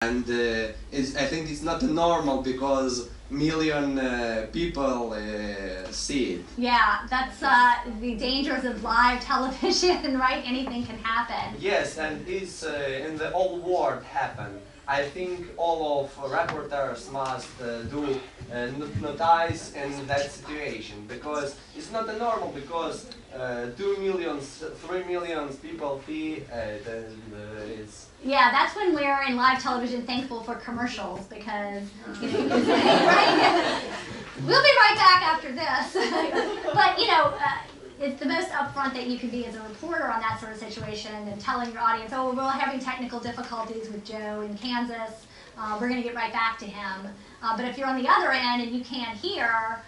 And I think it's not normal because million people see it. Yeah, that's the dangers of live television, right? Anything can happen. Yes, and it's in the whole world happen. I think all of reporters must do notice in that situation, because it's not normal, because 2 million, 3 million people see it, and it's... Yeah, that's when we're in live television thankful for commercials, because you know, right? We'll be right back after this. But you know, it's the most upfront that you can be as a reporter on that sort of situation, and telling your audience, oh, we're having technical difficulties with Joe in Kansas. We're going to get right back to him. But if you're on the other end and you can't hear,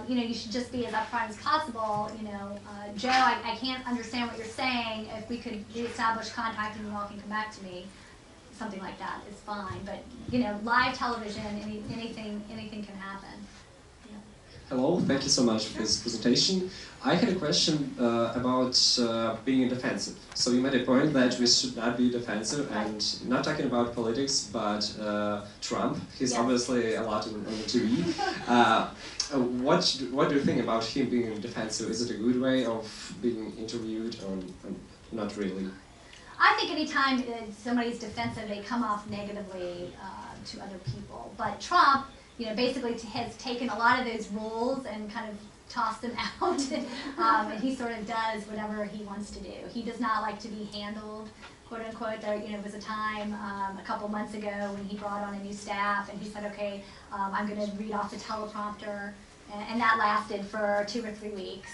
you know, you should just be as upfront as possible. You know, Joe, I can't understand what you're saying. If we could reestablish contact and you all can come back to me, something like that is fine. But you know, live television, anything can happen. Yeah. Hello, thank you so much for this presentation. I had a question about being defensive. So you made a point that we should not be defensive, and not talking about politics, but Trump. He's obviously a lot on the TV. What do you think about him being defensive? Is it a good way of being interviewed, or not really? I think anytime somebody's defensive, they come off negatively to other people. But Trump, you know, basically has taken a lot of those rules and kind of tossed them out, and he sort of does whatever he wants to do. He does not like to be handled, quote unquote. There, you know, was a time a couple months ago when he brought on a new staff, and he said, "Okay, I'm going to read off the teleprompter," and that lasted for 2 or 3 weeks.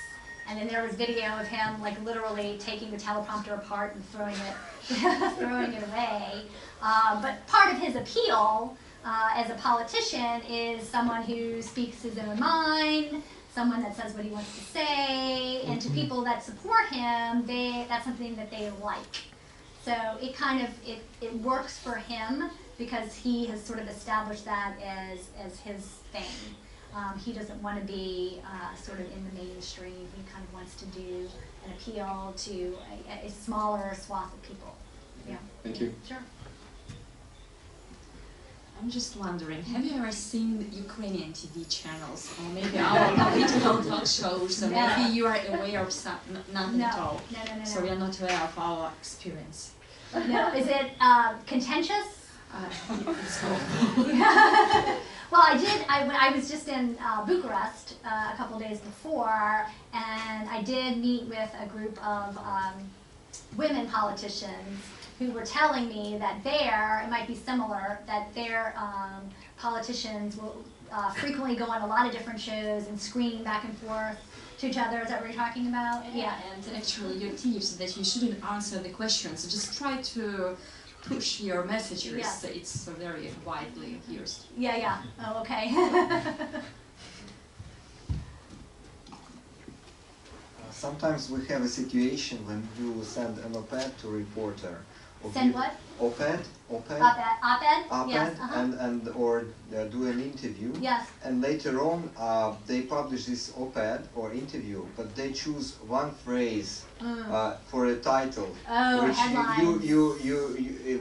And then there was video of him, like, literally taking the teleprompter apart and throwing it away. But part of his appeal as a politician is someone who speaks his own mind, someone that says what he wants to say, and to people that support him, that's something that they like. So it kind of, it works for him because he has sort of established that as his thing. He doesn't want to be sort of in the mainstream. He kind of wants to do an appeal to a smaller swath of people. Yeah. Thank you. Sure. I'm just wondering, have you ever seen Ukrainian TV channels, or maybe our political talk shows, or maybe you are aware of some, nothing at all? No. So we are not aware of our experience. No, is it contentious? So. Well, I was just in Bucharest a couple days before, and I did meet with a group of women politicians who were telling me that it might be similar, that their politicians will frequently go on a lot of different shows and scream back and forth to each other. Is that what you're talking about? Yeah, and actually your tips that you shouldn't answer the questions, just try to push your messages. Yes. It's very widely used. Yeah. Oh, okay. Sometimes we have a situation when you send an op-ed to a reporter. Send what? Op-ed? Op-ed? Op-ed, yes. or do an interview. Yes. And later on, they publish this op-ed or interview, but they choose one phrase for a title,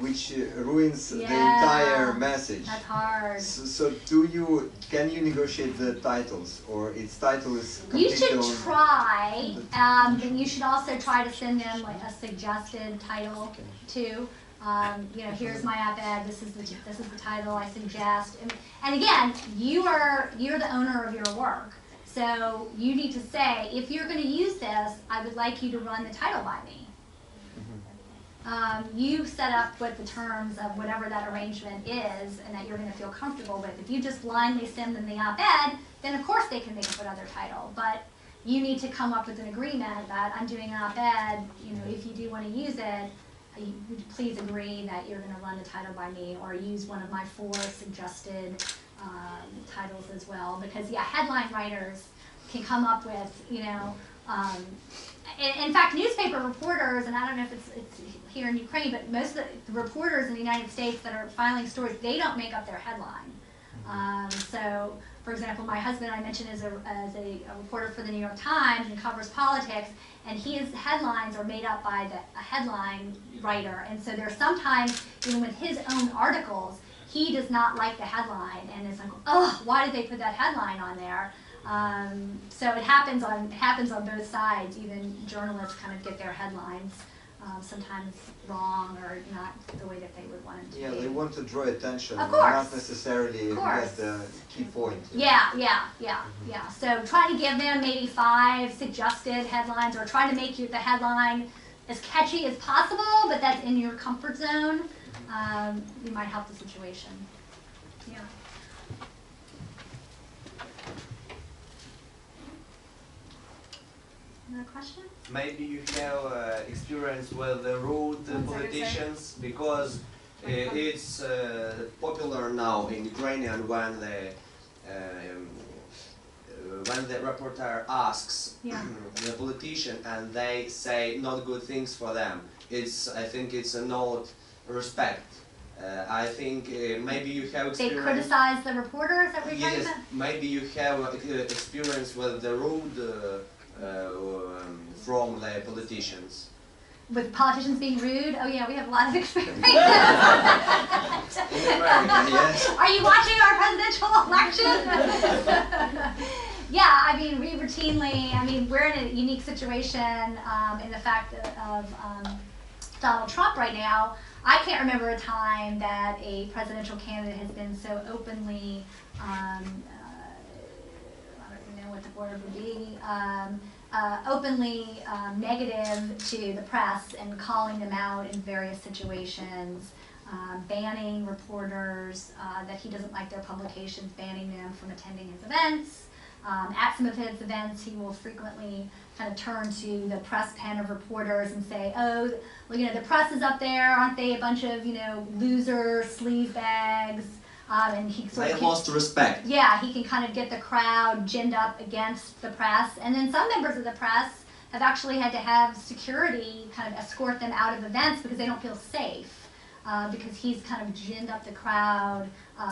which ruins the entire message. That's hard. So can you negotiate the titles, or its title is completely You should try, and you should also try to send them like a suggested title too. You know, here's my op-ed. This is the title I suggest. And again, you're the owner of your work, so you need to say, if you're going to use this, I would like you to run the title by me. You set up what the terms of whatever that arrangement is, and that you're going to feel comfortable with. If you just blindly send them the op-ed, then of course they can make up another title. But you need to come up with an agreement that I'm doing an op-ed. You know, if you do want to use it, please agree that you're going to run the title by me, or use one of my 4 suggested titles as well. Because headline writers can come up with, you know, in fact, newspaper reporters, and I don't know if it's here in Ukraine, but most of the reporters in the United States that are filing stories, they don't make up their headline. So, for example, my husband, I mentioned, is a reporter for the New York Times and covers politics, and his headlines are made up by a headline writer. And so there's sometimes even with his own articles, he does not like the headline, and it's like, oh, why did they put that headline on there? So it happens on both sides. Even journalists kind of get their headlines sometimes wrong or not the way that they would want it to be. Yeah, they want to draw attention, Of course. not necessarily get the key point. Yeah. So try to give them maybe 5 suggested headlines, or try to make the headline as catchy as possible, but that's in your comfort zone. You might help the situation. Yeah. Another question? Maybe you have experience with the rude politicians, because It's popular now in Ukrainian when the reporter asks the politician and they say not good things for them. I think it's a not respect. I think maybe you have experience. They criticize the reporter, is that what you're talking Yes, about? maybe you have experience with the rude from the politicians. With politicians being rude? Oh yeah, we have a lot of experience. In America, yes. Are you watching our presidential election? Yeah, I mean, we routinely, we're in a unique situation in the fact of Donald Trump right now. I can't remember a time that a presidential candidate has been so openly, I don't even know what the word would be, openly negative to the press and calling them out in various situations, banning reporters that he doesn't like their publications, banning them from attending his events. At some of his events, he will frequently kind of turn to the press pen of reporters and say, oh, well, the press is up there, aren't they a bunch of, loser sleaze bags? And he sort They of lost respect. Yeah, he can kind of get the crowd ginned up against the press. And then some members of the press have actually had to have security kind of escort them out of events because they don't feel safe, because he's kind of ginned up the crowd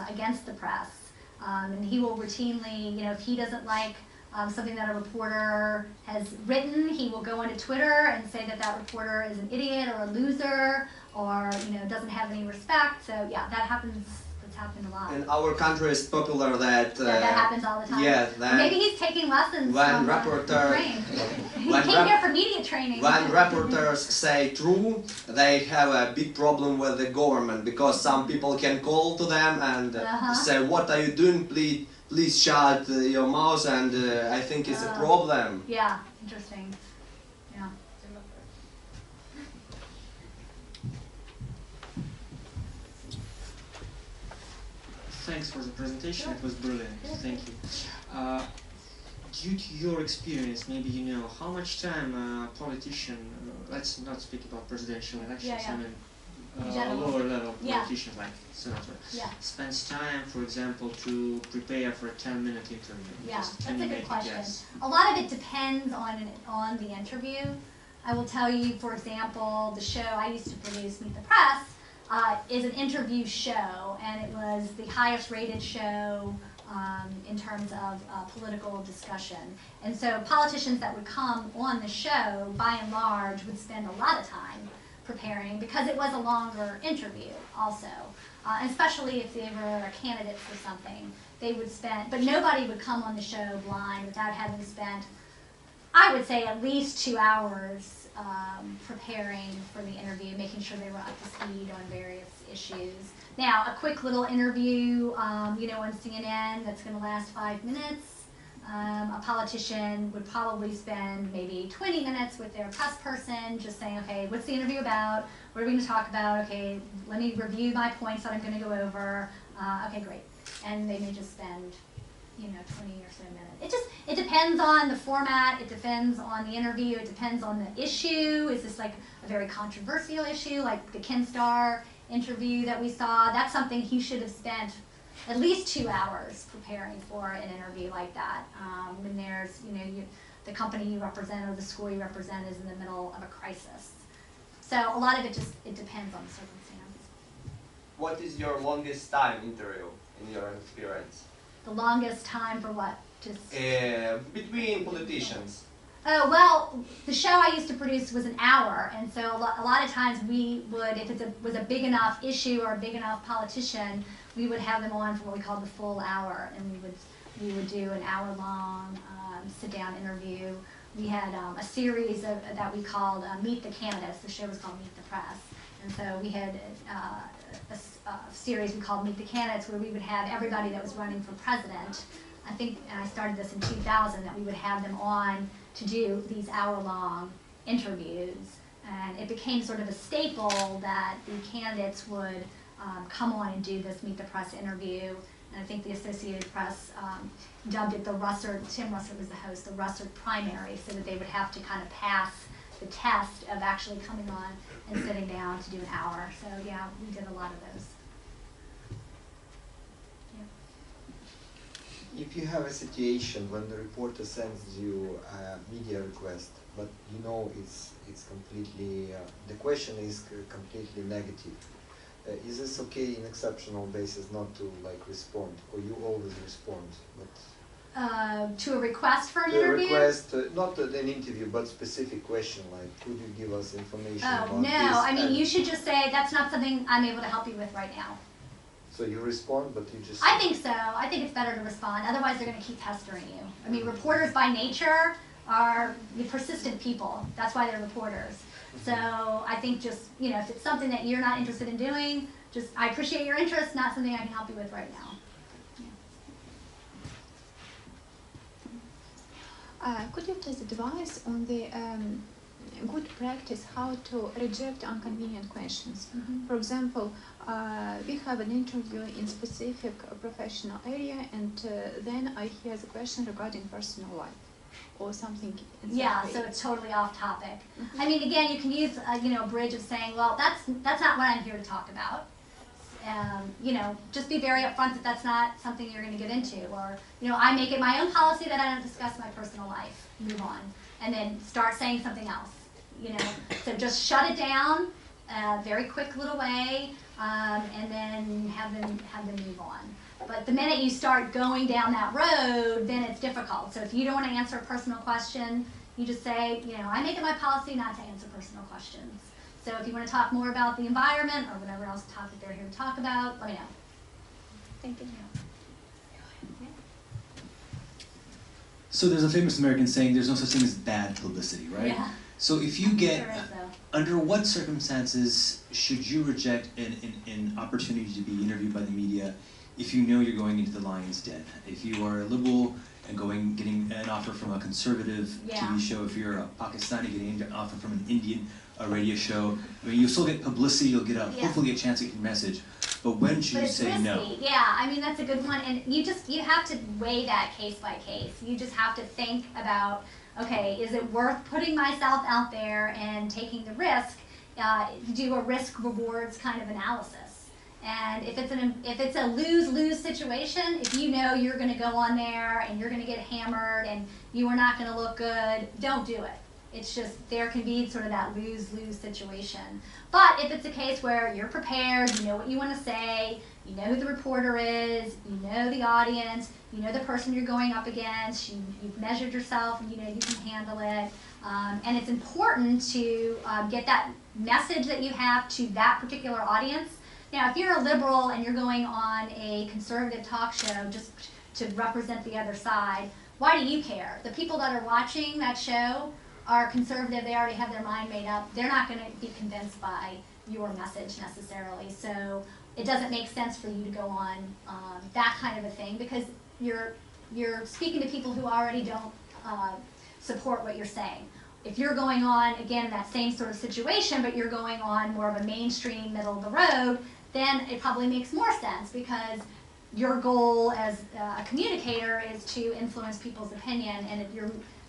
against the press. And he will routinely, if he doesn't like something that a reporter has written, he will go onto Twitter and say that that reporter is an idiot or a loser or, doesn't have any respect. So yeah, that happens. It's happened a lot. In our country, it's popular that that happens all the time. Yeah, Maybe he's taking lessons when from reporter- he came here for media training. when reporters say true, they have a big problem with the government because some people can call to them and say, "What are you doing? Please shut your mouth." And I think it's a problem. Yeah, interesting. Yeah. Thanks for the presentation, it was brilliant, thank you. Due to your experience, maybe you know how much time a politician, let's not speak about presidential elections, lower level politicians like senator, spends time, for example, to prepare for a 10-minute interview. Yeah, Just that's a good question. Guess? A lot of it depends on the interview. I will tell you, for example, the show I used to produce, Meet the Press, is an interview show, and it was the highest rated show in terms of political discussion. And so politicians that would come on the show, by and large, would spend a lot of time preparing because it was a longer interview also. Especially if they were a candidate for something. They would spend, but nobody would come on the show blind without having spent, I would say, at least 2 hours preparing for the interview, making sure they were up to speed on various issues. Now, a quick little interview, on CNN that's going to last 5 minutes. A politician would probably spend maybe 20 minutes with their press person, just saying, okay, what's the interview about? What are we going to talk about? Okay, let me review my points that I'm going to go over. Okay, great. And they may just spend, 20 or so minutes. It depends on the format. It depends on the interview. It depends on the issue. Is this like a very controversial issue, like the Ken Starr interview that we saw? That's something he should have spent at least 2 hours preparing for an interview like that. When there's, the company you represent or the school you represent is in the middle of a crisis. So a lot of it depends on the circumstance. What is your longest time interview in your experience? The longest time for what? Between politicians. Oh, well, the show I used to produce was an hour, and so a lot of times we would, if it was a big enough issue or a big enough politician, we would have them on for what we called the full hour, and we would do an hour-long sit-down interview. We had a series that we called Meet the Candidates. The show was called Meet the Press, and so we had a series we called Meet the Candidates, where we would have everybody that was running for president. I think, and I started this in 2000, that we would have them on to do these hour-long interviews, and it became sort of a staple that the candidates would come on and do this Meet the Press interview. And I think the Associated Press dubbed it the Russert, Tim Russert was the host, the Russert primary, so that they would have to kind of pass the test of actually coming on and sitting down to do an hour. So yeah, we did a lot of those. If you have a situation when the reporter sends you a media request, but you know it's completely, the question is completely negative, is this okay in exceptional basis not to respond, or you always respond? But to a request for an to a interview? request, not an interview, but specific question like, could you give us information about No, this? I mean, you should just say, that's not something I'm able to help you with right now. So you respond, but you just... I think so. I think it's better to respond. Otherwise, they're going to keep pestering you. I mean, reporters by nature are persistent people. That's why they're reporters. So I think just, if it's something that you're not interested in doing, I appreciate your interest, not something I can help you with right now. Could you please advise on the good practice how to reject inconvenient questions? For example, we have an interview in specific professional area, and then I hear the question regarding personal life or something. Yeah, so it's totally off topic. I mean, again, you can use a bridge of saying, well, that's not what I'm here to talk about. Just be very upfront that that's not something you're going to get into, or I make it my own policy that I don't discuss my personal life. Move on, and then start saying something else. So just shut it down, very quick little way, and then have them move on. But the minute you start going down that road, then it's difficult. So if you don't want to answer a personal question, you just say, I make it my policy not to answer personal questions. So if you want to talk more about the environment or whatever else topic they're here to talk about, let me know. Thank you. So there's a famous American saying, there's no such thing as bad publicity, right? Yeah. So if you get, Sure is, though. under what circumstances should you reject an opportunity to be interviewed by the media if you know you're going into the lion's den? If you are a liberal and getting an offer from a conservative TV show, if you're a Pakistani getting an offer from an Indian radio show, I mean, you'll still get publicity, you'll get hopefully a chance to get your message, but when should you say risky. no? Yeah, I mean, that's a good one, and you have to weigh that case by case. You just have to think about, okay, is it worth putting myself out there and taking the risk, do a risk-rewards kind of analysis. And if it's a lose-lose situation, if you know you're going to go on there and you're going to get hammered and you are not going to look good, don't do it. It's just, there can be sort of that lose-lose situation. But if it's a case where you're prepared, you know what you want to say, you know who the reporter is, you know the audience, you know the person you're going up against, you've measured yourself and you know you can handle it. And it's important to get that message that you have to that particular audience. Now, if you're a liberal and you're going on a conservative talk show just to represent the other side, why do you care? The people that are watching that show are conservative, they already have their mind made up. They're not going to be convinced by your message necessarily. So it doesn't make sense for you to go on that kind of a thing, because you're speaking to people who already don't support what you're saying. If you're going on, again, in that same sort of situation, but you're going on more of a mainstream, middle of the road, then it probably makes more sense, because your goal as a communicator is to influence people's opinion, and it's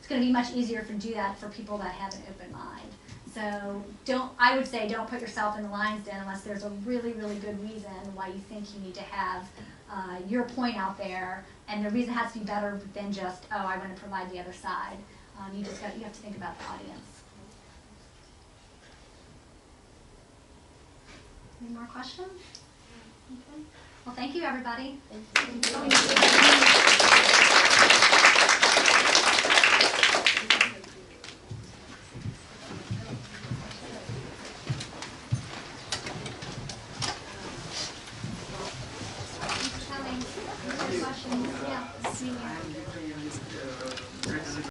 going to be much easier to do that for people that have an open mind. So I would say don't put yourself in the lion's den unless there's a really, really good reason why you think you need to have your point out there, and the reason has to be better than just, oh, I want to provide the other side. You have to think about the audience. Any more questions? Okay. Well, thank you, everybody. Thank you. questions? Yeah. I'm Ukrainian